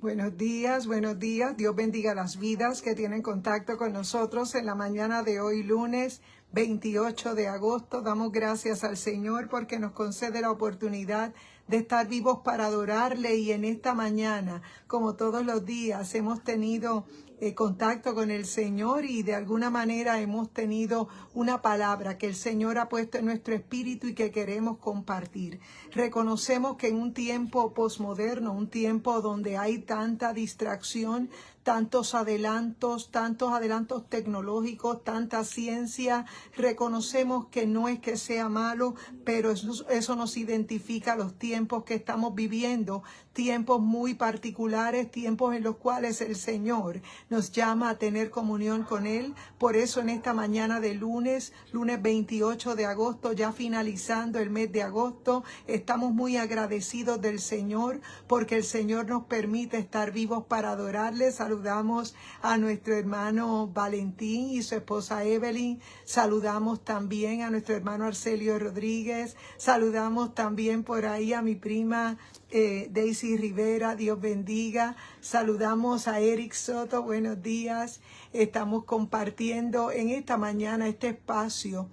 Buenos días, buenos días. Dios bendiga las vidas que tienen contacto con nosotros en la mañana de hoy, lunes 28 de agosto. Damos gracias al Señor porque nos concede la oportunidad de estar vivos para adorarle, y en esta mañana, como todos los días, hemos tenido contacto con el Señor, y de alguna manera hemos tenido una palabra que el Señor ha puesto en nuestro espíritu y que queremos compartir. Reconocemos que en un tiempo posmoderno, un tiempo donde hay tanta distracción, tantos adelantos tecnológicos, tanta ciencia, reconocemos que no es que sea malo, pero eso nos identifica los tiempos que estamos viviendo, tiempos muy particulares, tiempos en los cuales el Señor nos llama a tener comunión con Él. Por eso en esta mañana de lunes 28 de agosto, ya finalizando el mes de agosto, estamos muy agradecidos del Señor porque el Señor nos permite estar vivos para adorarle. Saludamos a nuestro hermano Valentín y su esposa Evelyn. Saludamos también a nuestro hermano Arcelio Rodríguez. Saludamos también por ahí a mi prima Daisy Rivera. Dios bendiga. Saludamos a Eric Soto. Buenos días. Estamos compartiendo en esta mañana este espacio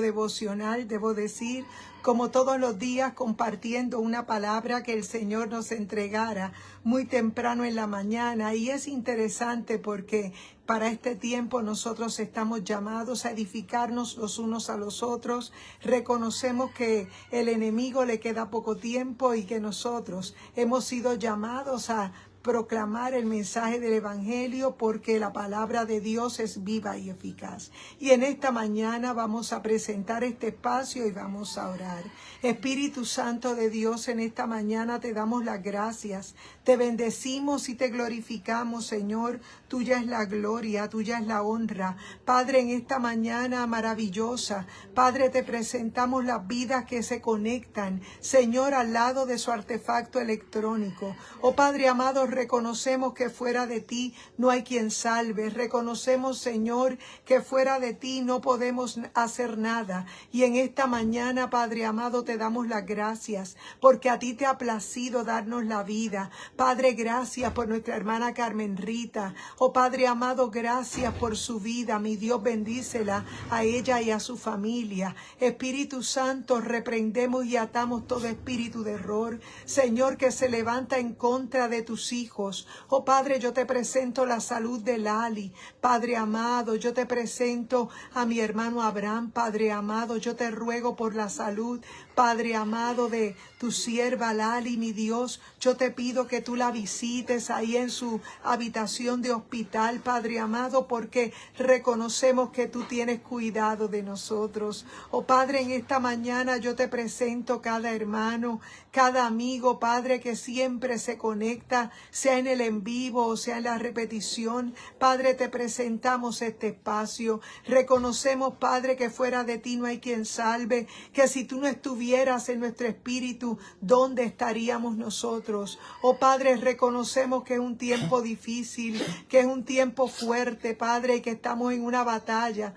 devocional, debo decir, como todos los días, compartiendo una palabra que el Señor nos entregara muy temprano en la mañana. Y es interesante porque para este tiempo nosotros estamos llamados a edificarnos los unos a los otros. Reconocemos que el enemigo le queda poco tiempo y que nosotros hemos sido llamados a proclamar el mensaje del Evangelio, porque la palabra de Dios es viva y eficaz. Y en esta mañana vamos a presentar este espacio y vamos a orar. Espíritu Santo de Dios, en esta mañana te damos las gracias, te bendecimos y te glorificamos, Señor. Tuya es la gloria, tuya es la honra. Padre, en esta mañana maravillosa, Padre, te presentamos las vidas que se conectan, Señor, al lado de su artefacto electrónico. Oh Padre amado, reconocemos que fuera de ti no hay quien salve. Reconocemos, Señor, que fuera de ti no podemos hacer nada. Y en esta mañana, Padre amado, te damos las gracias porque a ti te ha placido darnos la vida. Padre, gracias por nuestra hermana Carmen Rita. Oh Padre amado, gracias por su vida. Mi Dios, bendícela a ella y a su familia. Espíritu Santo, reprendemos y atamos todo espíritu de error, Señor, que se levanta en contra de tus hijos. Oh Padre, yo te presento la salud de Lali. Padre amado, yo te presento a mi hermano Abraham. Padre amado, yo te ruego por la salud, Padre amado, de tu sierva Lali, mi Dios. Yo te pido que tú la visites ahí en su habitación de hospital, Padre amado, porque reconocemos que tú tienes cuidado de nosotros. Oh Padre, en esta mañana yo te presento cada hermano, cada amigo, Padre, que siempre se conecta, sea en el en vivo o sea en la repetición. Padre, te presentamos este espacio. Reconocemos, Padre, que fuera de ti no hay quien salve, que si tú no estuvieras en nuestro espíritu, ¿dónde estaríamos nosotros? Oh Padre, reconocemos que es un tiempo difícil, que es un tiempo fuerte, Padre, y que estamos en una batalla,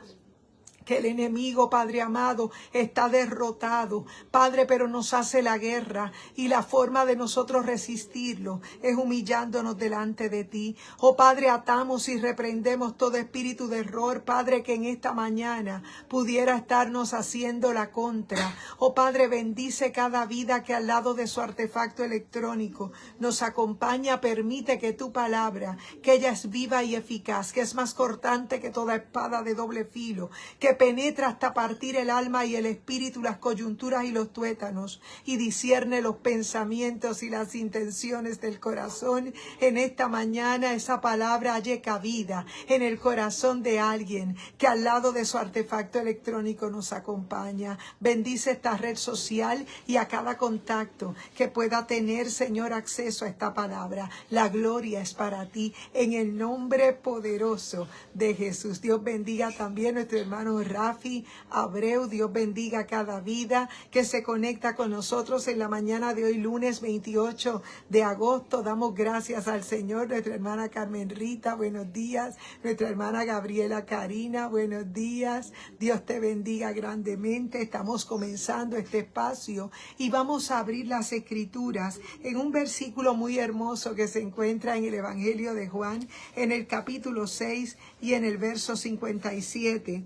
que el enemigo, Padre amado, está derrotado, Padre, pero nos hace la guerra, y la forma de nosotros resistirlo es humillándonos delante de ti. Oh Padre, atamos y reprendemos todo espíritu de error, Padre, que en esta mañana pudiera estarnos haciendo la contra. Oh Padre, bendice cada vida que al lado de su artefacto electrónico nos acompaña. Permite que tu palabra, que ella es viva y eficaz, que es más cortante que toda espada de doble filo, que penetra hasta partir el alma y el espíritu, las coyunturas y los tuétanos, y discierne los pensamientos y las intenciones del corazón. En esta mañana esa palabra halle cabida en el corazón de alguien que al lado de su artefacto electrónico nos acompaña. Bendice esta red social y a cada contacto que pueda tener, Señor, acceso a esta palabra. La gloria es para ti, en el nombre poderoso de Jesús. Dios bendiga también a nuestro hermano hermano Rafi Abreu. Dios bendiga cada vida que se conecta con nosotros en la mañana de hoy, lunes 28 de agosto. Damos gracias al Señor. Nuestra hermana Carmen Rita, buenos días. Nuestra hermana Gabriela Karina, buenos días. Dios te bendiga grandemente. Estamos comenzando este espacio y vamos a abrir las escrituras en un versículo muy hermoso que se encuentra en el Evangelio de Juan, en el capítulo 6 y en el verso 57.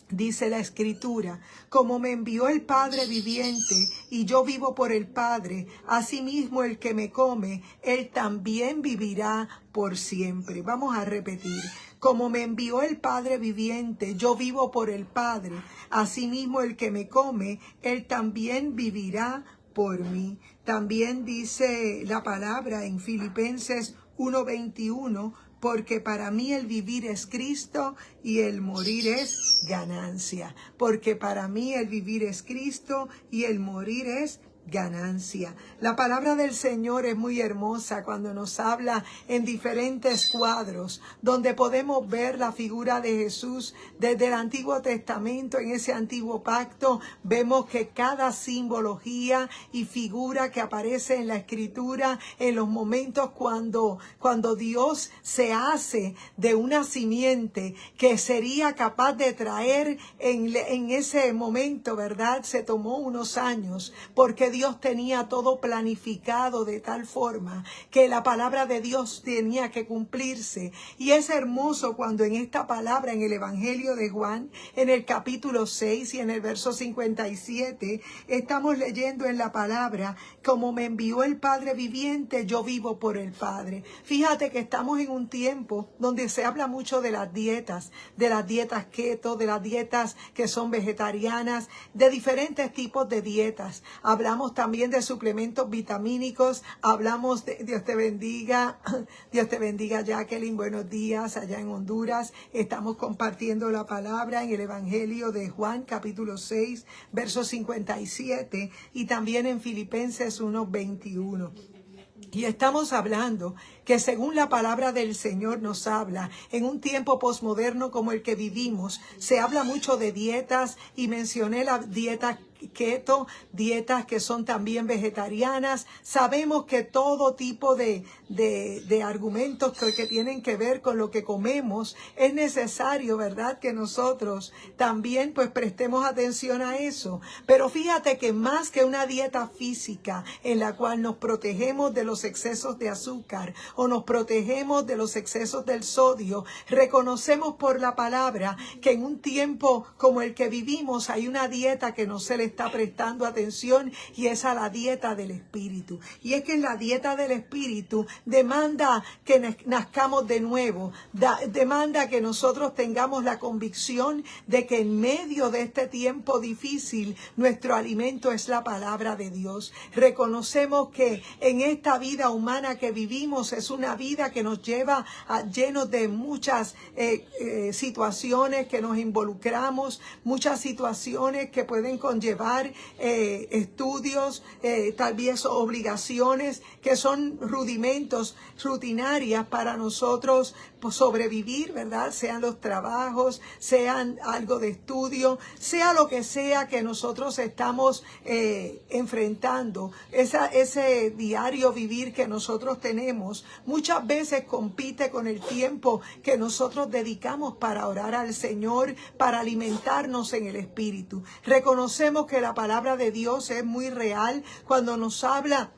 Dice la escritura: como me envió el Padre viviente y yo vivo por el Padre, asimismo el que me come, él también vivirá por siempre. Vamos a repetir: como me envió el Padre viviente, yo vivo por el Padre, asimismo el que me come, él también vivirá por mí. También dice la palabra en Filipenses 1:21, porque para mí el vivir es Cristo y el morir es ganancia. Porque para mí el vivir es Cristo y el morir es ganancia. La palabra del Señor es muy hermosa cuando nos habla en diferentes cuadros donde podemos ver la figura de Jesús desde el Antiguo Testamento. En ese antiguo pacto vemos que cada simbología y figura que aparece en la Escritura, en los momentos cuando Dios se hace de una simiente que sería capaz de traer en ese momento, ¿verdad? Se tomó unos años porque Dios tenía todo planificado de tal forma que la palabra de Dios tenía que cumplirse. Y es hermoso cuando en esta palabra, en el Evangelio de Juan, en el capítulo 6 y en el verso 57, estamos leyendo en la palabra: como me envió el Padre viviente, yo vivo por el Padre. Fíjate que estamos en un tiempo donde se habla mucho de las dietas keto, de las dietas que son vegetarianas, de diferentes tipos de dietas. Hablamos también de suplementos vitamínicos, hablamos de, Dios te bendiga Jacqueline, buenos días allá en Honduras. Estamos compartiendo la palabra en el Evangelio de Juan, capítulo 6, verso 57, y también en Filipenses 1:21. Y estamos hablando que según la palabra del Señor nos habla, en un tiempo posmoderno como el que vivimos, se habla mucho de dietas, y mencioné la dieta keto, dietas que son también vegetarianas. Sabemos que todo tipo de argumentos que tienen que ver con lo que comemos, es necesario, ¿verdad?, que nosotros también pues prestemos atención a eso. Pero fíjate que más que una dieta física en la cual nos protegemos de los excesos de azúcar o nos protegemos de los excesos del sodio, reconocemos por la palabra que en un tiempo como el que vivimos hay una dieta que no se le está prestando atención, y es a la dieta del Espíritu. Y es que en la dieta del Espíritu demanda que nazcamos de nuevo, demanda que nosotros tengamos la convicción de que en medio de este tiempo difícil nuestro alimento es la palabra de Dios. Reconocemos que en esta vida humana que vivimos es una vida que nos lleva llenos de muchas situaciones que nos involucramos, muchas situaciones que pueden conllevar estudios, tal vez obligaciones que son rutinarias para nosotros sobrevivir, ¿verdad? Sean los trabajos, sean algo de estudio, sea lo que sea que nosotros estamos enfrentando. Ese diario vivir que nosotros tenemos muchas veces compite con el tiempo que nosotros dedicamos para orar al Señor, para alimentarnos en el Espíritu. Reconocemos que la palabra de Dios es muy real cuando nos habla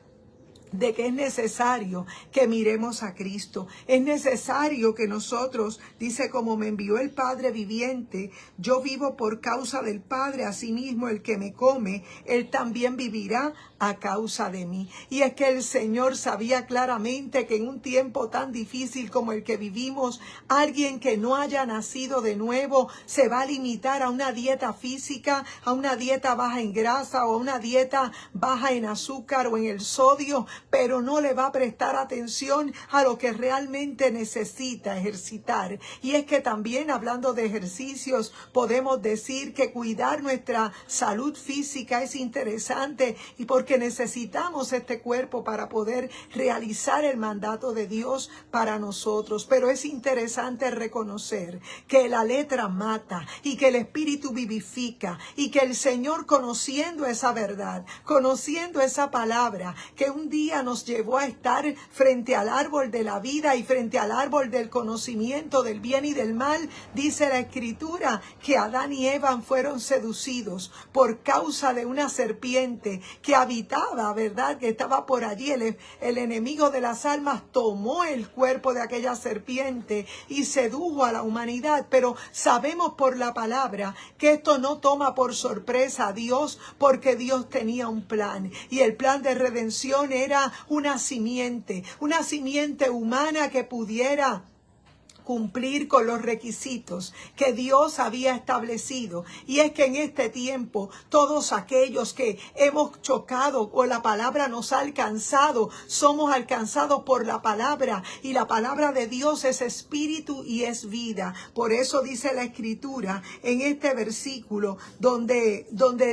de que es necesario que miremos a Cristo. Es necesario que nosotros, dice, como me envió el Padre viviente, yo vivo por causa del Padre, asimismo el que me come, él también vivirá a causa de mí. Y es que el Señor sabía claramente que en un tiempo tan difícil como el que vivimos, alguien que no haya nacido de nuevo se va a limitar a una dieta física, a una dieta baja en grasa o a una dieta baja en azúcar o en el sodio, pero no le va a prestar atención a lo que realmente necesita ejercitar. Y es que también, hablando de ejercicios, podemos decir que cuidar nuestra salud física es interesante, y porque necesitamos este cuerpo para poder realizar el mandato de Dios para nosotros. Pero es interesante reconocer que la letra mata y que el espíritu vivifica, y que el Señor, conociendo esa verdad, conociendo esa palabra que un día nos llevó a estar frente al árbol de la vida y frente al árbol del conocimiento del bien y del mal, dice la Escritura que Adán y Eva fueron seducidos por causa de una serpiente que habitaba, ¿verdad?, que estaba por allí. El enemigo de las almas tomó el cuerpo de aquella serpiente y sedujo a la humanidad. Pero sabemos por la palabra que esto no toma por sorpresa a Dios, porque Dios tenía un plan, y el plan de redención era una simiente humana que pudiera cumplir con los requisitos que Dios había establecido. Y es que en este tiempo, todos aquellos que hemos chocado o la palabra nos ha alcanzado, somos alcanzados por la palabra, y la palabra de Dios es espíritu y es vida. Por eso dice la Escritura en este versículo donde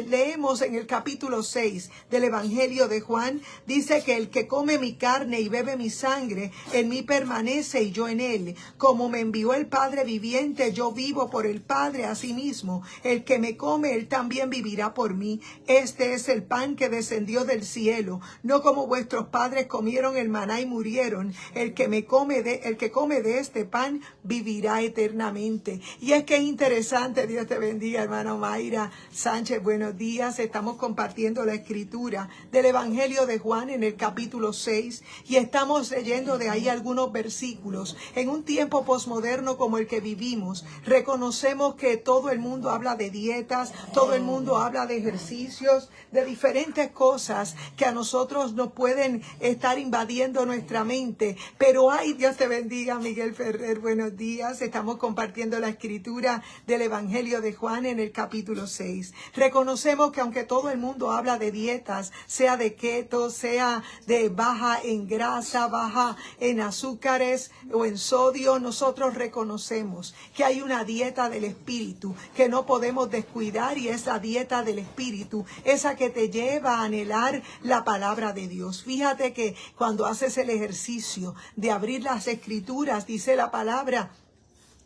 leemos en el capítulo 6 del Evangelio de Juan, dice que el que come mi carne y bebe mi sangre, en mí permanece y yo en él. Como me envió el Padre viviente, yo vivo por el Padre. Asimismo, el que me come, él también vivirá por mí. Este es el pan que descendió del cielo, no como vuestros padres comieron el maná y murieron. El que come de este pan vivirá eternamente. Y es que es interesante. Dios te bendiga, hermana Mayra Sánchez, buenos días. Estamos compartiendo la Escritura del Evangelio de Juan en el capítulo 6, y estamos leyendo de ahí algunos versículos. En un tiempo posmoderno como el que vivimos, reconocemos que todo el mundo habla de dietas, todo el mundo habla de ejercicios, de diferentes cosas que a nosotros nos pueden estar invadiendo nuestra mente. Pero ay, Dios te bendiga, Miguel Ferrer, buenos días. Estamos compartiendo la Escritura del Evangelio de Juan en el capítulo 6. Reconocemos que aunque todo el mundo habla de dietas, sea de keto, sea de baja en grasa, baja en azúcares o en sodio, nosotros reconocemos que hay una dieta del Espíritu que no podemos descuidar, y esa dieta del Espíritu, esa que te lleva a anhelar la palabra de Dios. Fíjate que cuando haces el ejercicio de abrir las Escrituras, dice la palabra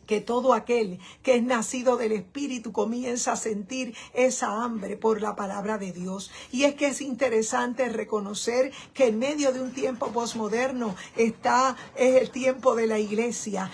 que todo aquel que es nacido del Espíritu comienza a sentir esa hambre por la palabra de Dios. Y es que es interesante reconocer que en medio de un tiempo posmoderno es el tiempo de la iglesia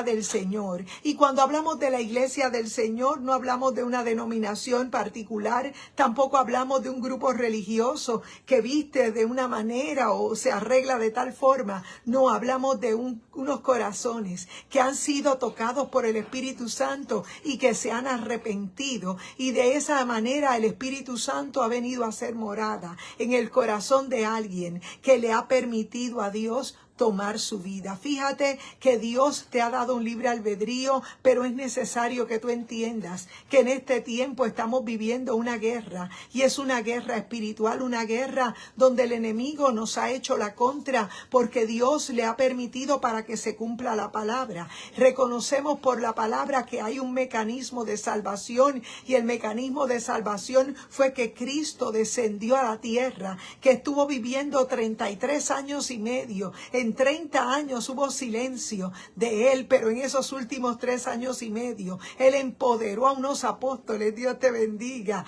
del Señor. Y cuando hablamos de la iglesia del Señor, no hablamos de una denominación particular, tampoco hablamos de un grupo religioso que viste de una manera o se arregla de tal forma. No, hablamos de unos corazones que han sido tocados por el Espíritu Santo y que se han arrepentido, y de esa manera el Espíritu Santo ha venido a ser morada en el corazón de alguien que le ha permitido a Dios tomar su vida. Fíjate que Dios te ha dado un libre albedrío, pero es necesario que tú entiendas que en este tiempo estamos viviendo una guerra, y es una guerra espiritual, una guerra donde el enemigo nos ha hecho la contra, porque Dios le ha permitido para que se cumpla la palabra. Reconocemos por la palabra que hay un mecanismo de salvación, y el mecanismo de salvación fue que Cristo descendió a la tierra, que estuvo viviendo 33 años y medio. En 30 años hubo silencio de él, pero en esos últimos 3 años y medio, él empoderó a unos apóstoles. Dios te bendiga.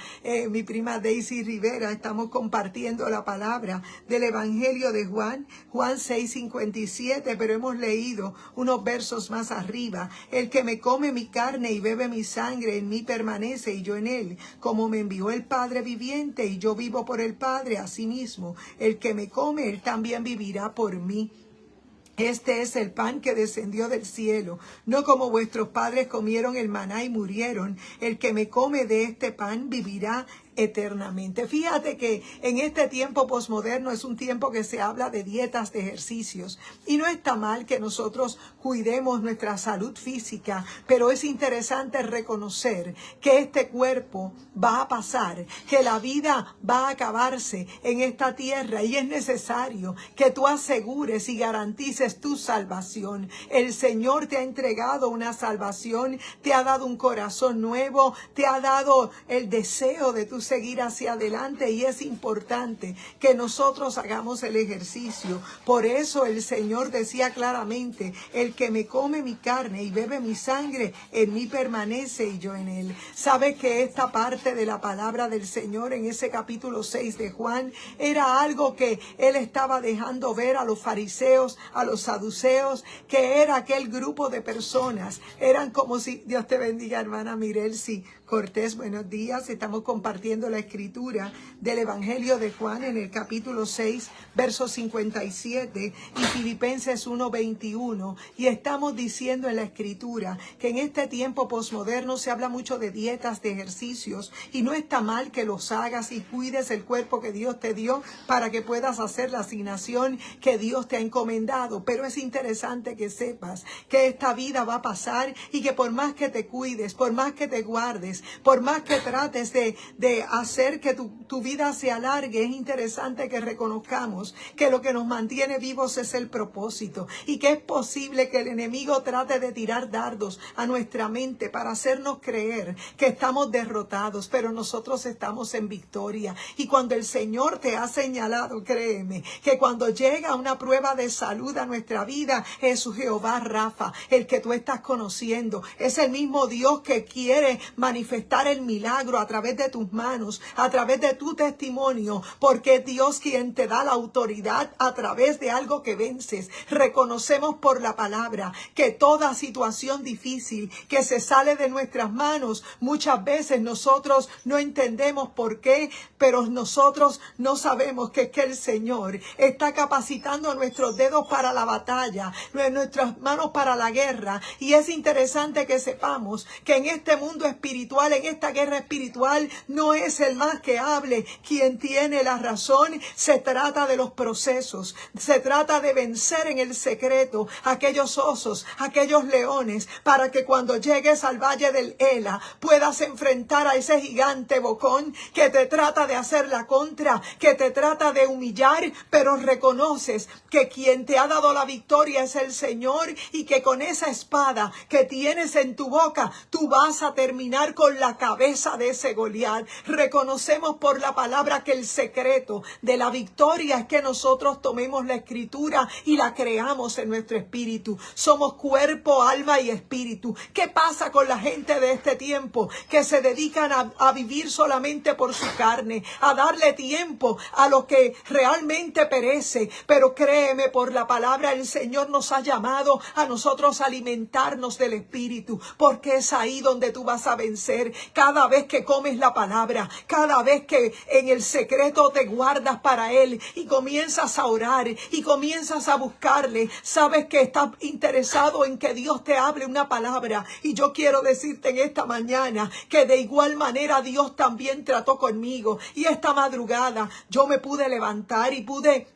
Mi prima Daisy Rivera, estamos compartiendo la palabra del Evangelio de Juan 6:57, pero hemos leído unos versos más arriba. El que me come mi carne y bebe mi sangre, en mí permanece y yo en él. Como me envió el Padre viviente y yo vivo por el Padre, asimismo, el que me come, él también vivirá por mí. Este es el pan que descendió del cielo, no como vuestros padres comieron el maná y murieron. El que me come de este pan vivirá eternamente. Fíjate que en este tiempo posmoderno es un tiempo que se habla de dietas, de ejercicios, y no está mal que nosotros cuidemos nuestra salud física, pero es interesante reconocer que este cuerpo va a pasar, que la vida va a acabarse en esta tierra, y es necesario que tú asegures y garantices tu salvación. El Señor te ha entregado una salvación, te ha dado un corazón nuevo, te ha dado el deseo de tu seguir hacia adelante, y es importante que nosotros hagamos el ejercicio. Por eso el Señor decía claramente: el que me come mi carne y bebe mi sangre, en mí permanece y yo en él. ¿Sabe que esta parte de la palabra del Señor en ese capítulo 6 de Juan era algo que él estaba dejando ver a los fariseos, a los saduceos, que era aquel grupo de personas? Eran como si, Dios te bendiga, hermana Mirelsi Cortés, buenos días. Estamos compartiendo la escritura del Evangelio de Juan en el capítulo 6, versos 57 y Filipenses 1:21. Y estamos diciendo en la escritura que en este tiempo posmoderno se habla mucho de dietas, de ejercicios, y no está mal que los hagas y cuides el cuerpo que Dios te dio para que puedas hacer la asignación que Dios te ha encomendado. Pero es interesante que sepas que esta vida va a pasar, y que por más que te cuides, por más que te guardes, por más que trates de hacer que tu vida se alargue, es interesante que reconozcamos que lo que nos mantiene vivos es el propósito, y que es posible que el enemigo trate de tirar dardos a nuestra mente para hacernos creer que estamos derrotados, pero nosotros estamos en victoria. Y cuando el Señor te ha señalado, créeme, que cuando llega una prueba de salud a nuestra vida, es Jehová Rafa, el que tú estás conociendo. Es el mismo Dios que quiere manifestar el milagro a través de tus manos, a través de tu testimonio, porque es Dios quien te da la autoridad a través de algo que vences. Reconocemos por la palabra que toda situación difícil que se sale de nuestras manos, muchas veces nosotros no entendemos por qué, pero nosotros no sabemos que es que el Señor está capacitando nuestros dedos para la batalla, nuestras manos para la guerra. Y es interesante que sepamos que en este mundo espiritual, en esta guerra espiritual, no es el más que hable quien tiene la razón. Se trata de los procesos, se trata de vencer en el secreto aquellos osos, aquellos leones, para que cuando llegues al valle del Ela puedas enfrentar a ese gigante bocón que te trata de hacer la contra, que te trata de humillar, pero reconoces que quien te ha dado la victoria es el Señor, y que con esa espada que tienes en tu boca tú vas a terminar con la cabeza de ese Goliat. Reconocemos por la palabra que el secreto de la victoria es que nosotros tomemos la escritura y la creamos en nuestro espíritu. Somos cuerpo, alma y espíritu. ¿Qué pasa con la gente de este tiempo que se dedican a vivir solamente por su carne, a darle tiempo a lo que realmente perece? Pero créeme, por la palabra el Señor nos ha llamado a nosotros a alimentarnos del espíritu, porque es ahí donde tú vas a vencer. Cada vez que comes la palabra, cada vez que en el secreto te guardas para Él y comienzas a orar y comienzas a buscarle, sabes que estás interesado en que Dios te hable una palabra. Y yo quiero decirte en esta mañana que de igual manera Dios también trató conmigo, y esta madrugada yo me pude levantar y pude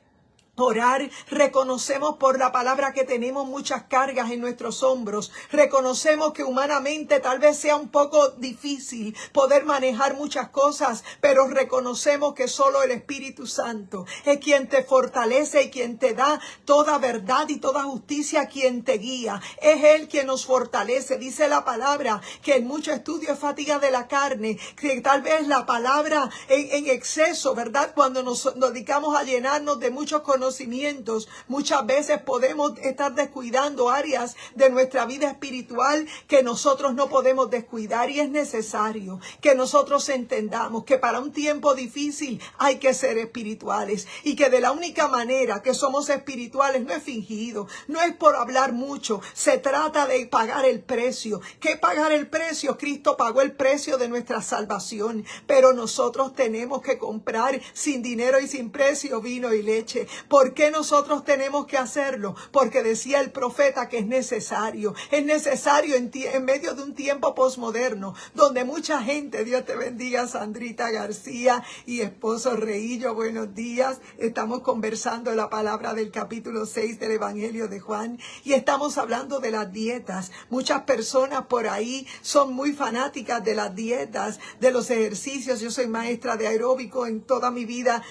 orar. Reconocemos por la palabra que tenemos muchas cargas en nuestros hombros. Reconocemos que humanamente tal vez sea un poco difícil poder manejar muchas cosas, pero reconocemos que solo el Espíritu Santo es quien te fortalece y quien te da toda verdad y toda justicia, quien te guía. Es Él quien nos fortalece. Dice la palabra que en mucho estudio es fatiga de la carne, que tal vez la palabra en exceso, ¿verdad? Cuando nos dedicamos a llenarnos de muchos conocimientos, muchas veces podemos estar descuidando áreas de nuestra vida espiritual que nosotros no podemos descuidar, y es necesario que nosotros entendamos que para un tiempo difícil hay que ser espirituales, y que de la única manera que somos espirituales no es fingido, no es por hablar mucho, se trata de pagar el precio. ¿Qué pagar el precio? Cristo pagó el precio de nuestra salvación, pero nosotros tenemos que comprar sin dinero y sin precio vino y leche. ¿Por qué nosotros tenemos que hacerlo? Porque decía el profeta que es necesario. Es necesario en medio de un tiempo posmoderno, donde mucha gente, Dios te bendiga, Sandrita García y esposo Reillo, buenos días. Estamos conversando la palabra del capítulo 6 del Evangelio de Juan y estamos hablando de las dietas. Muchas personas por ahí son muy fanáticas de las dietas, de los ejercicios. Yo soy maestra de aeróbico en toda mi vida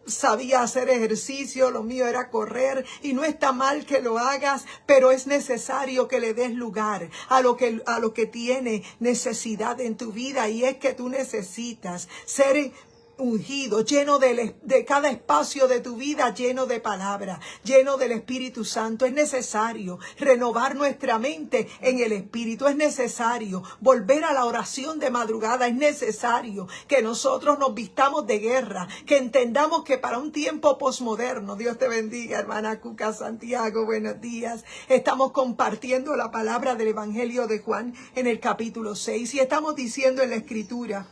sabía hacer ejercicio, lo mío era correr y no está mal que lo hagas, pero es necesario que le des lugar a lo que tiene necesidad en tu vida, y es que tú necesitas ser ungido, lleno de cada espacio de tu vida, lleno de palabra, lleno del Espíritu Santo. Es necesario renovar nuestra mente en el Espíritu. Es necesario volver a la oración de madrugada. Es necesario que nosotros nos vistamos de guerra, que entendamos que para un tiempo posmoderno, Dios te bendiga, hermana Cuca Santiago, buenos días. Estamos compartiendo la palabra del Evangelio de Juan en el capítulo 6 y estamos diciendo en la Escritura: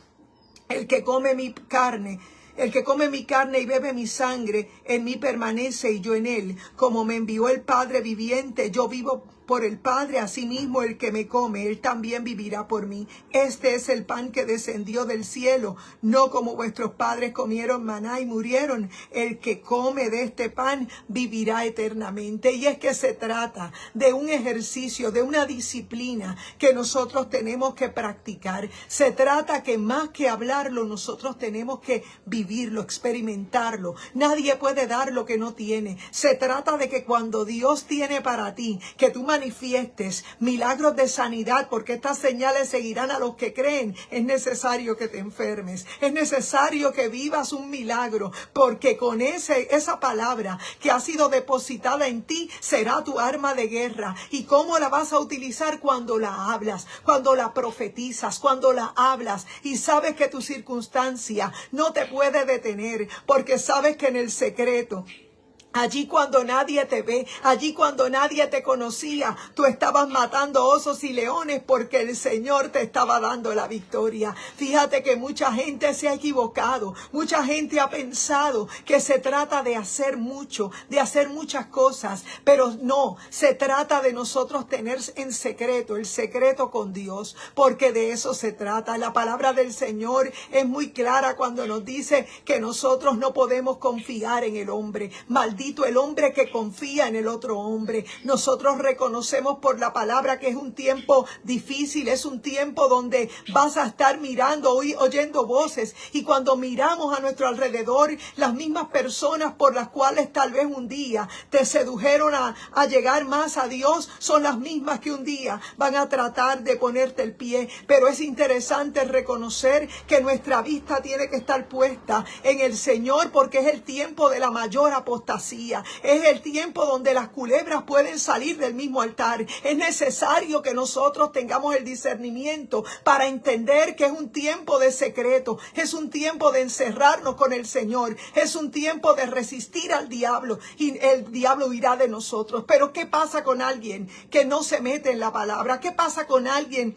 el que come mi carne y bebe mi sangre, en mí permanece y yo en él. Como me envió el Padre viviente, yo vivo por el Padre, asimismo el que me come, él también vivirá por mí. Este es el pan que descendió del cielo, no como vuestros padres comieron maná y murieron. El que come de este pan vivirá eternamente. Y es que se trata de un ejercicio, de una disciplina que nosotros tenemos que practicar. Se trata que más que hablarlo, nosotros tenemos que vivirlo, experimentarlo. Nadie puede dar lo que no tiene. Se trata de que cuando Dios tiene para ti, que tú manifiestes milagros de sanidad, porque estas señales seguirán a los que creen. Es necesario que te enfermes, es necesario que vivas un milagro, porque con esa palabra que ha sido depositada en ti será tu arma de guerra. ¿Y cómo la vas a utilizar? Cuando la hablas, cuando la profetizas, cuando la hablas y sabes que tu circunstancia no te puede detener, porque sabes que en el secreto, allí cuando nadie te ve, allí cuando nadie te conocía, tú estabas matando osos y leones porque el Señor te estaba dando la victoria. Fíjate que mucha gente se ha equivocado, mucha gente ha pensado que se trata de hacer mucho, de hacer muchas cosas, pero no, se trata de nosotros tener en secreto, el secreto con Dios, porque de eso se trata. La palabra del Señor es muy clara cuando nos dice que nosotros no podemos confiar en el hombre. Maldito el hombre que confía en el otro hombre. Nosotros reconocemos por la palabra que es un tiempo difícil, es un tiempo donde vas a estar mirando, oyendo voces, y cuando miramos a nuestro alrededor, las mismas personas por las cuales tal vez un día te sedujeron a llegar más a Dios, son las mismas que un día van a tratar de ponerte el pie. Pero es interesante reconocer que nuestra vista tiene que estar puesta en el Señor, porque es el tiempo de la mayor apostasía. Es el tiempo donde las culebras pueden salir del mismo altar. Es necesario que nosotros tengamos el discernimiento para entender que es un tiempo de secreto, es un tiempo de encerrarnos con el Señor, es un tiempo de resistir al diablo y el diablo huirá de nosotros. Pero ¿qué pasa con alguien que no se mete en la palabra? ¿Qué pasa con alguien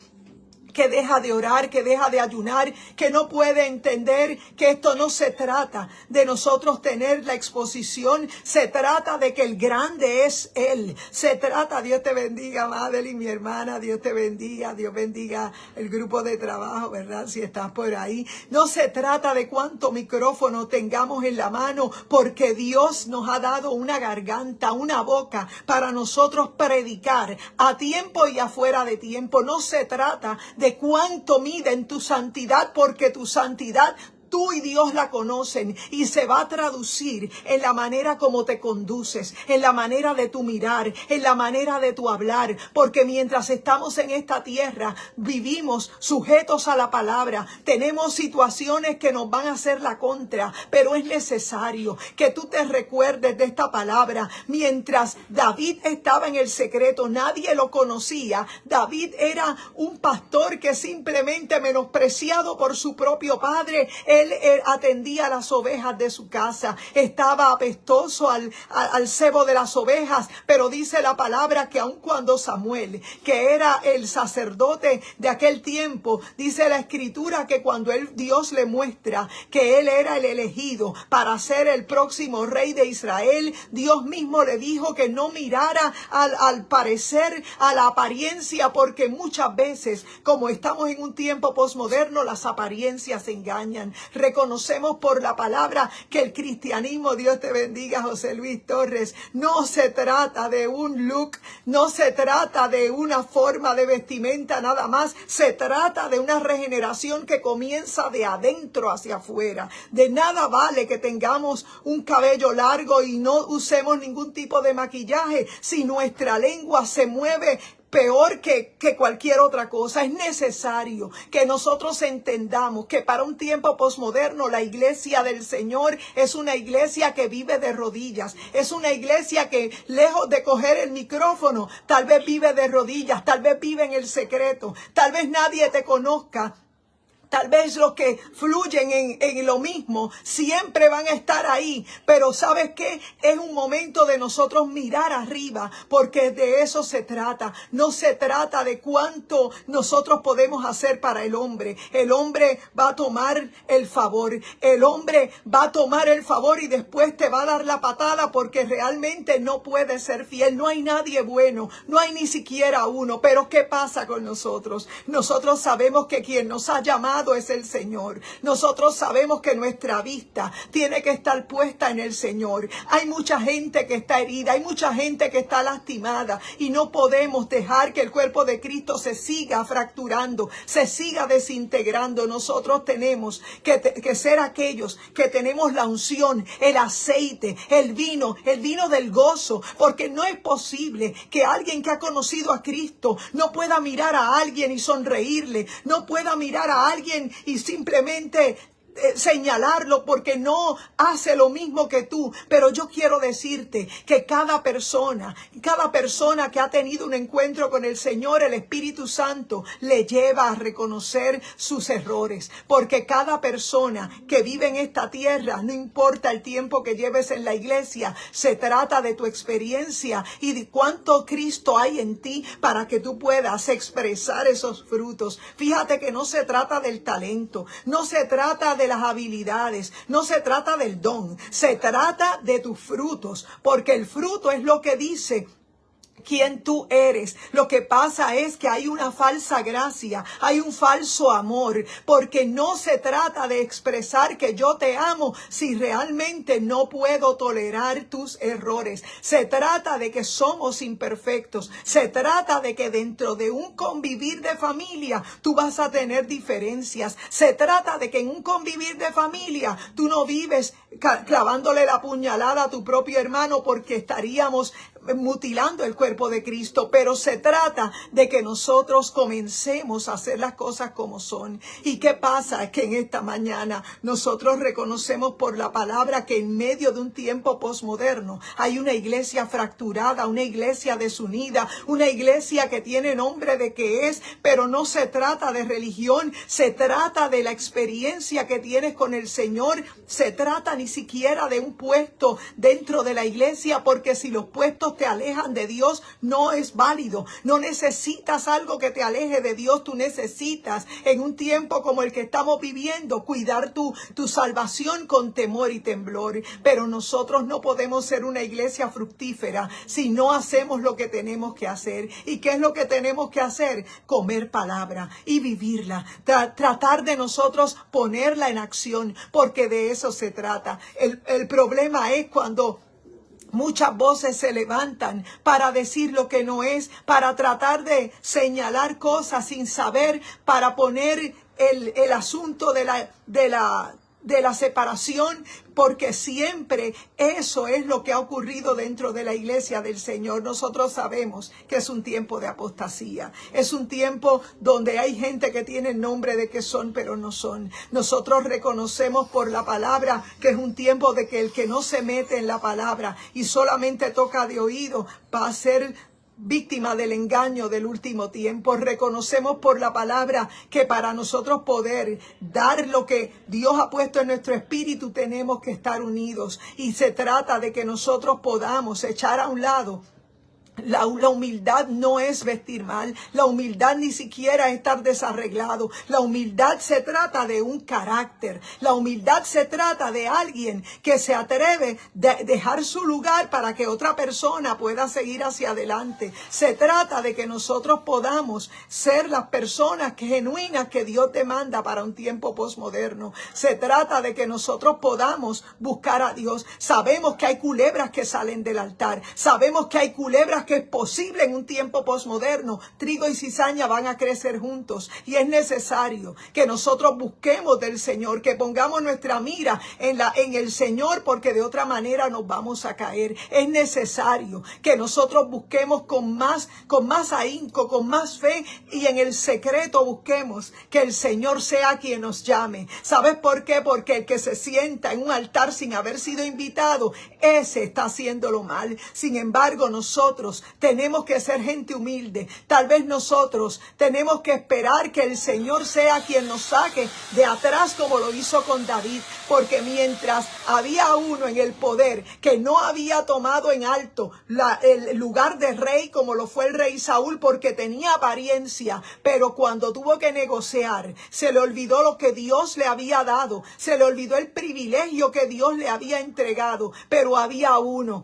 que deja de orar, que deja de ayunar, que no puede entender que esto no se trata de nosotros tener la exposición, se trata de que el grande es Él, se trata, Dios te bendiga, Madeline, mi hermana, Dios te bendiga, Dios bendiga el grupo de trabajo, ¿verdad? Si estás por ahí, no se trata de cuánto micrófono tengamos en la mano, porque Dios nos ha dado una garganta, una boca para nosotros predicar a tiempo y afuera de tiempo. No se trata de cuánto mide en tu santidad, porque tu santidad tú y Dios la conocen, y se va a traducir en la manera como te conduces, en la manera de tu mirar, en la manera de tu hablar, porque mientras estamos en esta tierra vivimos sujetos a la palabra, tenemos situaciones que nos van a hacer la contra, pero es necesario que tú te recuerdes de esta palabra. Mientras David estaba en el secreto, nadie lo conocía. David era un pastor que simplemente, menospreciado por su propio padre, él él atendía a las ovejas de su casa. Estaba apestoso al cebo de las ovejas, pero dice la palabra que aun cuando Samuel, que era el sacerdote de aquel tiempo, dice la escritura que cuando Dios le muestra que él era el elegido para ser el próximo rey de Israel, Dios mismo le dijo que no mirara al parecer, a la apariencia, porque muchas veces, como estamos en un tiempo posmoderno, las apariencias engañan. Reconocemos por la palabra que el cristianismo, Dios te bendiga, José Luis Torres, no se trata de un look, no se trata de una forma de vestimenta nada más, se trata de una regeneración que comienza de adentro hacia afuera. De nada vale que tengamos un cabello largo y no usemos ningún tipo de maquillaje si nuestra lengua se mueve peor que cualquier otra cosa. Es necesario que nosotros entendamos que para un tiempo posmoderno la iglesia del Señor es una iglesia que vive de rodillas. Es una iglesia que, lejos de coger el micrófono, tal vez vive de rodillas, tal vez vive en el secreto, tal vez nadie te conozca. Tal vez los que fluyen en lo mismo siempre van a estar ahí. Pero ¿sabes qué? Es un momento de nosotros mirar arriba, porque de eso se trata. No se trata de cuánto nosotros podemos hacer para el hombre. El hombre va a tomar el favor. El hombre va a tomar el favor y después te va a dar la patada porque realmente no puede ser fiel. No hay nadie bueno. No hay ni siquiera uno. Pero ¿qué pasa con nosotros? Nosotros sabemos que quien nos ha llamado es el Señor. Nosotros sabemos que nuestra vista tiene que estar puesta en el Señor. Hay mucha gente que está herida, hay mucha gente que está lastimada y no podemos dejar que el cuerpo de Cristo se siga fracturando, se siga desintegrando. Nosotros tenemos que ser aquellos que tenemos la unción, el aceite, el vino del gozo, porque no es posible que alguien que ha conocido a Cristo no pueda mirar a alguien y sonreírle, no pueda mirar a alguien y simplemente señalarlo porque no hace lo mismo que tú. Pero yo quiero decirte que cada persona que ha tenido un encuentro con el Señor, el Espíritu Santo le lleva a reconocer sus errores, porque cada persona que vive en esta tierra, no importa el tiempo que lleves en la iglesia, se trata de tu experiencia y de cuánto Cristo hay en ti para que tú puedas expresar esos frutos. Fíjate que no se trata del talento, no se trata de las habilidades, no se trata del don, se trata de tus frutos, porque el fruto es lo que dice quién tú eres. Lo que pasa es que hay una falsa gracia, hay un falso amor, porque no se trata de expresar que yo te amo si realmente no puedo tolerar tus errores. Se trata de que somos imperfectos, se trata de que dentro de un convivir de familia tú vas a tener diferencias, se trata de que en un convivir de familia tú no vives clavándole la puñalada a tu propio hermano, porque estaríamos mutilando el cuerpo de Cristo. Pero se trata de que nosotros comencemos a hacer las cosas como son. ¿Y qué pasa? Es que en esta mañana nosotros reconocemos por la palabra que en medio de un tiempo posmoderno hay una iglesia fracturada, una iglesia desunida, una iglesia que tiene nombre de que es, pero no se trata de religión, se trata de la experiencia que tienes con el Señor. Se trata ni siquiera de un puesto dentro de la iglesia, porque si los puestos te alejan de Dios, no es válido. No necesitas algo que te aleje de Dios. Tú necesitas, en un tiempo como el que estamos viviendo, cuidar tu salvación con temor y temblor. Pero nosotros no podemos ser una iglesia fructífera si no hacemos lo que tenemos que hacer. ¿Y qué es lo que tenemos que hacer? Comer palabra y vivirla. Tratar de nosotros ponerla en acción, porque de eso se trata. El problema es cuando muchas voces se levantan para decir lo que no es, para tratar de señalar cosas sin saber, para poner el asunto de la separación, porque siempre eso es lo que ha ocurrido dentro de la iglesia del Señor. Nosotros sabemos que es un tiempo de apostasía, es un tiempo donde hay gente que tiene el nombre de que son, pero no son. Nosotros reconocemos por la palabra que es un tiempo de que el que no se mete en la palabra y solamente toca de oído va a ser víctima del engaño del último tiempo. Reconocemos por la palabra que para nosotros poder dar lo que Dios ha puesto en nuestro espíritu tenemos que estar unidos, y se trata de que nosotros podamos echar a un lado. La humildad no es vestir mal, la humildad ni siquiera es estar desarreglado. La humildad se trata de un carácter, la humildad se trata de alguien que se atreve a dejar su lugar para que otra persona pueda seguir hacia adelante. Se trata de que nosotros podamos ser las personas genuinas que Dios demanda para un tiempo posmoderno. Se trata de que nosotros podamos buscar a Dios. Sabemos que hay culebras que salen del altar, sabemos que hay culebras que es posible en un tiempo posmoderno. Trigo y cizaña van a crecer juntos, y es necesario que nosotros busquemos del Señor, que pongamos nuestra mira en el Señor, porque de otra manera nos vamos a caer. Es necesario que nosotros busquemos con más ahínco, con más fe, y en el secreto busquemos que el Señor sea quien nos llame. ¿Sabes por qué? Porque el que se sienta en un altar sin haber sido invitado, ese está haciéndolo mal. Sin embargo, nosotros tenemos que ser gente humilde. Tal vez nosotros tenemos que esperar que el Señor sea quien nos saque de atrás, como lo hizo con David, porque había uno en el poder que no había tomado en alto el lugar de rey como lo fue el rey Saúl, porque tenía apariencia, pero cuando tuvo que negociar, se le olvidó lo que Dios le había dado, se le olvidó el privilegio que Dios le había entregado. Pero había uno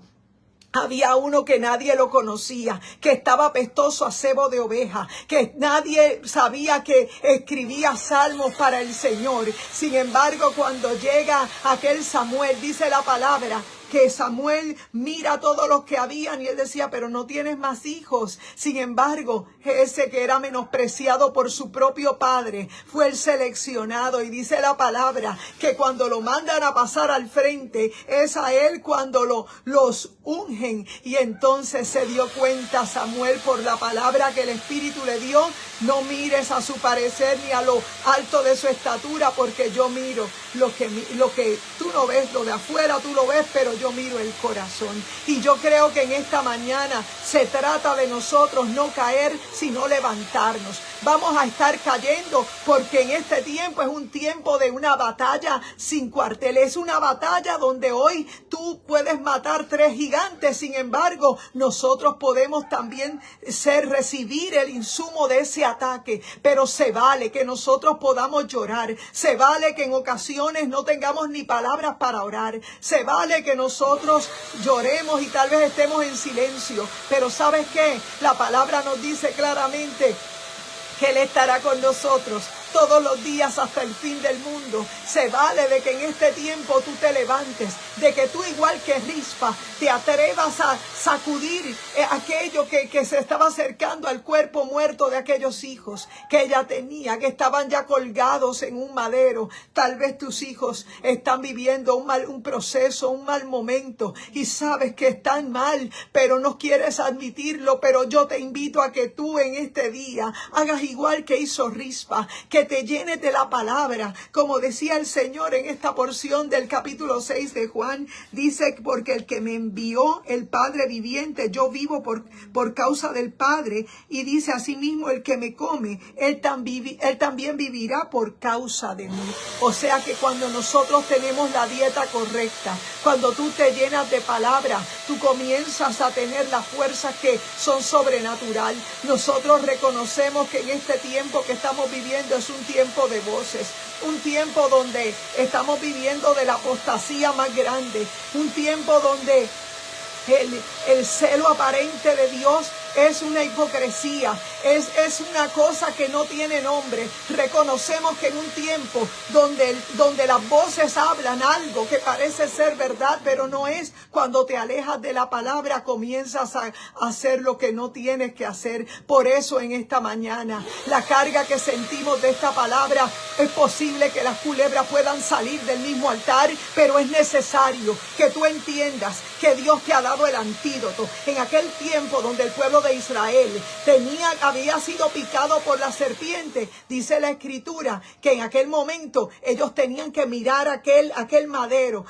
que nadie lo conocía, que estaba apestoso a sebo de oveja, que nadie sabía que escribía salmos para el Señor. Sin embargo, cuando llega aquel Samuel, dice la palabra que Samuel mira a todos los que habían, y él decía, pero no tienes más hijos. Sin embargo, ese que era menospreciado por su propio padre fue el seleccionado, y dice la palabra que cuando lo mandan a pasar al frente, es a él cuando los ungen. Y entonces se dio cuenta Samuel, por la palabra que el Espíritu le dio: no mires a su parecer ni a lo alto de su estatura, porque yo miro lo que tú no ves, lo de afuera tú lo ves, pero yo miro el corazón. Y yo creo que en esta mañana se trata de nosotros no caer, sino levantarnos. Vamos a estar cayendo porque en este tiempo es un tiempo de una batalla sin cuartel. Es una batalla donde hoy tú puedes matar 3 gigantes. Sin embargo, nosotros podemos también recibir el insumo de ese ataque. Pero se vale que nosotros podamos llorar. Se vale que en ocasiones no tengamos ni palabras para orar. Se vale que nosotros lloremos y tal vez estemos en silencio. Pero ¿sabes qué? La palabra nos dice claramente que Él estará con nosotros todos los días hasta el fin del mundo. Se vale de que en este tiempo tú te levantes, de que tú, igual que Rispa, te atrevas a sacudir aquello que se estaba acercando al cuerpo muerto de aquellos hijos que ella tenía, que estaban ya colgados en un madero. Tal vez tus hijos están viviendo un proceso, un mal momento, y sabes que están mal, pero no quieres admitirlo. Pero yo te invito a que tú en este día hagas igual que hizo Rispa, que te llenes de la palabra. Como decía el Señor en esta porción del capítulo 6 de Juan, dice: porque el que me envió, el Padre viviente, yo vivo por causa del Padre. Y dice asimismo: el que me come, él también vivirá por causa de mí. O sea que cuando nosotros tenemos la dieta correcta, cuando tú te llenas de palabra, tú comienzas a tener las fuerzas que son sobrenatural. Nosotros reconocemos que en este tiempo que estamos viviendo es un tiempo de voces, un tiempo donde estamos viviendo de la apostasía más grande, un tiempo donde el celo aparente de Dios es una hipocresía, es una cosa que no tiene nombre. Reconocemos que en un tiempo donde las voces hablan algo que parece ser verdad, pero no es, cuando te alejas de la palabra comienzas a hacer lo que no tienes que hacer. Por eso en esta mañana, la carga que sentimos de esta palabra, es posible que las culebras puedan salir del mismo altar, pero es necesario que tú entiendas que Dios te ha dado el antídoto. En aquel tiempo donde el pueblo pueblo de Israel había sido picado por la serpiente, dice la Escritura que en aquel momento ellos tenían que mirar aquel madero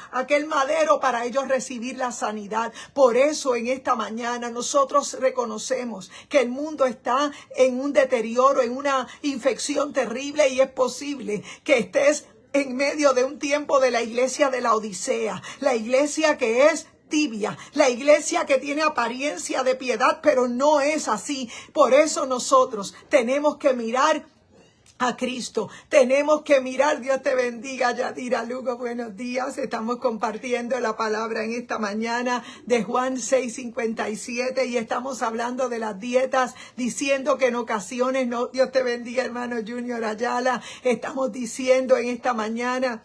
para ellos recibir la sanidad. Por eso en esta mañana nosotros reconocemos que el mundo está en un deterioro, en una infección terrible, y es posible que estés en medio de un tiempo de la iglesia de la Odisea, la iglesia que es tibia, la iglesia que tiene apariencia de piedad, pero no es así. Por eso nosotros tenemos que mirar a Cristo, tenemos que mirar. Dios te bendiga, Yadira Lugo, buenos días. Estamos compartiendo la palabra en esta mañana de Juan 6:57 y estamos hablando de las dietas, diciendo que en ocasiones, no, Dios te bendiga, hermano Junior Ayala, estamos diciendo en esta mañana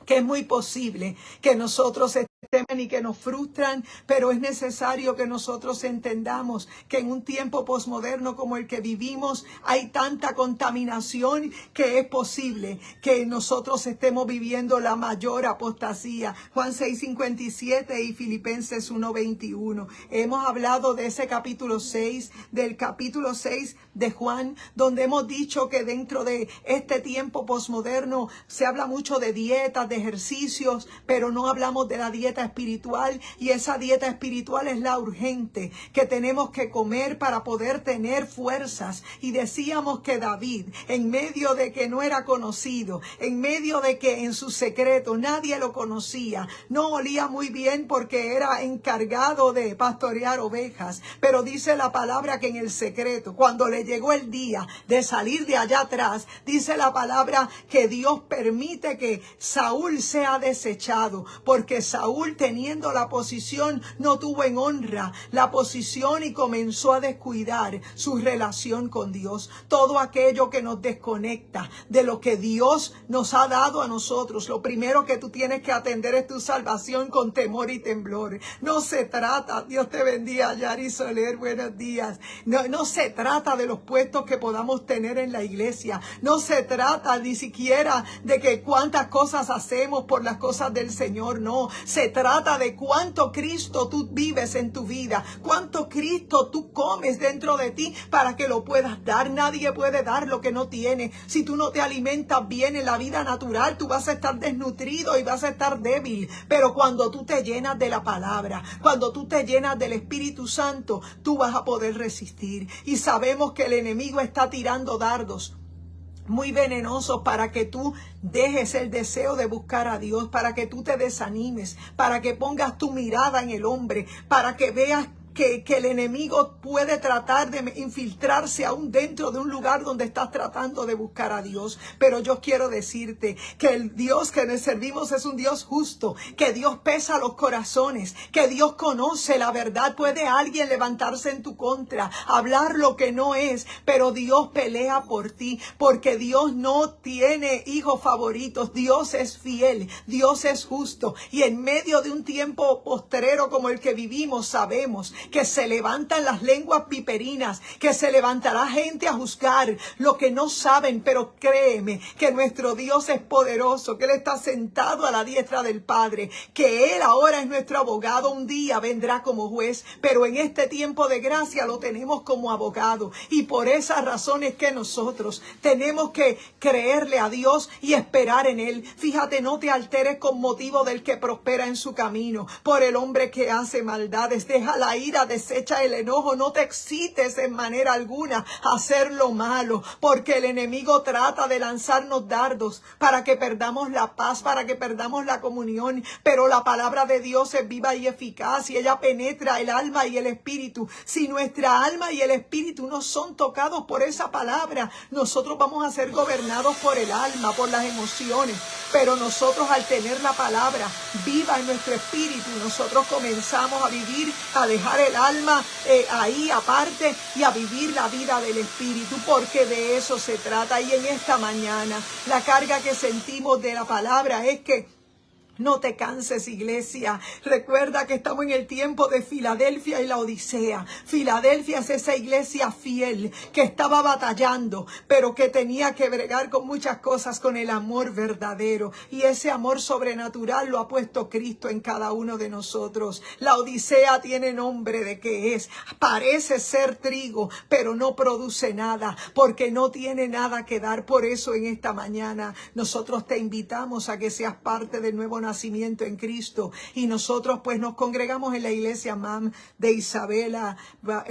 que es muy posible que nosotros temen y que nos frustran, pero es necesario que nosotros entendamos que en un tiempo posmoderno como el que vivimos hay tanta contaminación que es posible que nosotros estemos viviendo la mayor apostasía. Juan 6:57 y Filipenses 1:21. Hemos hablado de ese capítulo 6, del capítulo 6 de Juan, donde hemos dicho que dentro de este tiempo posmoderno se habla mucho de dietas, de ejercicios, pero no hablamos de la dieta espiritual, y esa dieta espiritual es la urgente que tenemos que comer para poder tener fuerzas. Y decíamos que David, en medio de que no era conocido, en medio de que en su secreto nadie lo conocía, no olía muy bien porque era encargado de pastorear ovejas, pero dice la palabra que en el secreto, cuando le llegó el día de salir de allá atrás, dice la palabra que Dios permite que Saúl sea desechado, porque Saúl, teniendo la posición, no tuvo en honra la posición y comenzó a descuidar su relación con Dios. Todo aquello que nos desconecta de lo que Dios nos ha dado a nosotros, lo primero que tú tienes que atender es tu salvación con temor y temblor. No se trata, Dios te bendiga, Yari Soler, buenos días. No se trata de los puestos que podamos tener en la iglesia. No se trata ni siquiera de que cuántas cosas hacemos por las cosas del Señor. No, se trata de cuánto Cristo tú vives en tu vida, cuánto Cristo tú comes dentro de ti para que lo puedas dar. Nadie puede dar lo que no tiene. Si tú no te alimentas bien en la vida natural, tú vas a estar desnutrido y vas a estar débil. Pero cuando tú te llenas de la palabra, cuando tú te llenas del Espíritu Santo, tú vas a poder resistir. Y sabemos que el enemigo está tirando dardos muy venenosos para que tú dejes el deseo de buscar a Dios, para que tú te desanimes, para que pongas tu mirada en el hombre, para que veas que el enemigo puede tratar de infiltrarse aún dentro de un lugar donde estás tratando de buscar a Dios. Pero yo quiero decirte que el Dios que nos servimos es un Dios justo, que Dios pesa los corazones, que Dios conoce la verdad. Puede alguien levantarse en tu contra, hablar lo que no es, pero Dios pelea por ti, porque Dios no tiene hijos favoritos. Dios es fiel, Dios es justo, y en medio de un tiempo postrero como el que vivimos, sabemos que se levantan las lenguas viperinas, que se levantará gente a juzgar lo que no saben, pero créeme que nuestro Dios es poderoso, que Él está sentado a la diestra del Padre, que Él ahora es nuestro abogado. Un día vendrá como juez, pero en este tiempo de gracia lo tenemos como abogado, y por esas razones que nosotros tenemos que creerle a Dios y esperar en Él. Fíjate, no te alteres con motivo del que prospera en su camino, por el hombre que hace maldades. Deja la ira, desecha el enojo, no te excites en manera alguna a hacer lo malo, porque el enemigo trata de lanzarnos dardos para que perdamos la paz, para que perdamos la comunión, pero la palabra de Dios es viva y eficaz, y ella penetra el alma y el espíritu. Si nuestra alma y el espíritu no son tocados por esa palabra, nosotros vamos a ser gobernados por el alma, por las emociones. Pero nosotros, al tener la palabra viva en nuestro espíritu, nosotros comenzamos a vivir, a dejar el alma ahí aparte y a vivir la vida del espíritu, porque de eso se trata. Y en esta mañana la carga que sentimos de la palabra es que No te canses, iglesia. Recuerda que estamos en el tiempo de Filadelfia y la Odisea. Filadelfia es esa iglesia fiel que estaba batallando, pero que tenía que bregar con muchas cosas con el amor verdadero. Y ese amor sobrenatural lo ha puesto Cristo en cada uno de nosotros. La Odisea tiene nombre de qué es. Parece ser trigo, pero no produce nada, porque no tiene nada que dar. Por eso en esta mañana nosotros te invitamos a que seas parte del nuevo nacimiento en Cristo, y nosotros pues nos congregamos en la iglesia MAM de Isabela,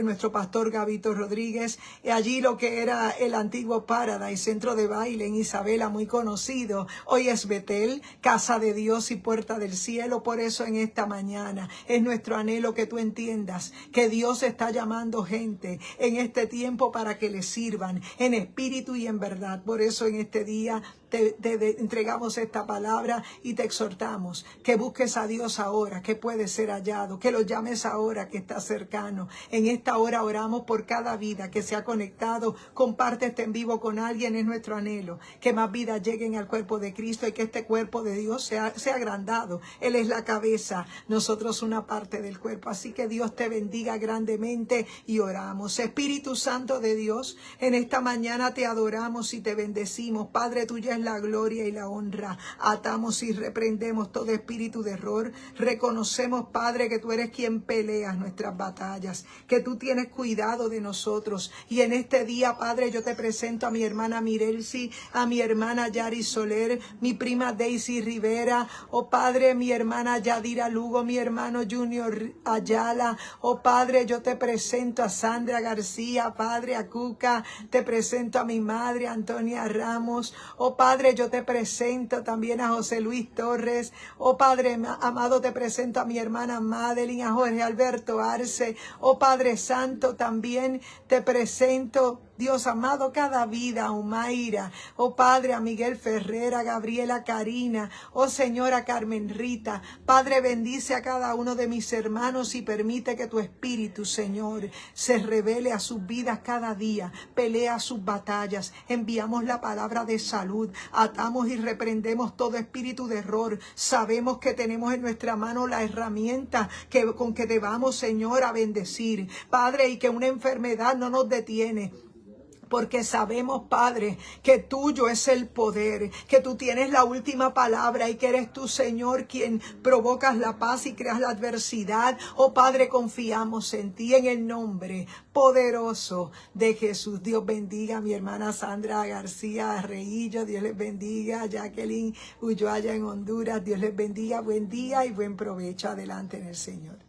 nuestro pastor Gabito Rodríguez, y allí lo que era el antiguo Paradise, centro de baile en Isabela, muy conocido, hoy es Betel, casa de Dios y puerta del cielo. Por eso en esta mañana es nuestro anhelo que tú entiendas que Dios está llamando gente en este tiempo para que le sirvan en espíritu y en verdad. Por eso en este día te entregamos esta palabra y te exhortamos que busques a Dios ahora, que puede ser hallado, que lo llames ahora, que está cercano. En esta hora oramos por cada vida que se ha conectado. Comparte este en vivo con alguien, es nuestro anhelo, que más vidas lleguen al cuerpo de Cristo y que este cuerpo de Dios sea agrandado. Él es la cabeza, nosotros una parte del cuerpo. Así que Dios te bendiga grandemente y oramos. Espíritu Santo de Dios, en esta mañana te adoramos y te bendecimos. Padre, tuya es la gloria y la honra. Atamos y reprendemos todo espíritu de error. Reconocemos, Padre, que tú eres quien peleas nuestras batallas, que tú tienes cuidado de nosotros. Y en este día, Padre, yo te presento a mi hermana Mirelsi, a mi hermana Yari Soler, mi prima Daisy Rivera, oh Padre, mi hermana Yadira Lugo, mi hermano Junior Ayala, oh Padre, yo te presento a Sandra García, Padre, a Cuca, te presento a mi madre Antonia Ramos, oh Padre, yo te presento también a José Luis Torres. Oh Padre amado, te presento a mi hermana Madeline, a Jorge Alberto Arce. Oh Padre Santo, también te presento, Dios amado, cada vida, a Umaira, oh Padre, a Miguel Ferrera, Gabriela Karina, oh Señora Carmen Rita. Padre, bendice a cada uno de mis hermanos y permite que tu Espíritu, Señor, se revele a sus vidas cada día, pelea sus batallas. Enviamos la palabra de salud, atamos y reprendemos todo espíritu de error. Sabemos que tenemos en nuestra mano la herramienta con que te vamos, Señor, a bendecir, Padre, y que una enfermedad no nos detiene. Porque sabemos, Padre, que tuyo es el poder, que tú tienes la última palabra y que eres tú, Señor, quien provocas la paz y creas la adversidad. Oh Padre, confiamos en ti, en el nombre poderoso de Jesús. Dios bendiga a mi hermana Sandra García Reillo. Dios les bendiga a Jacqueline Ulloa allá en Honduras. Dios les bendiga. Buen día y buen provecho. Adelante en el Señor.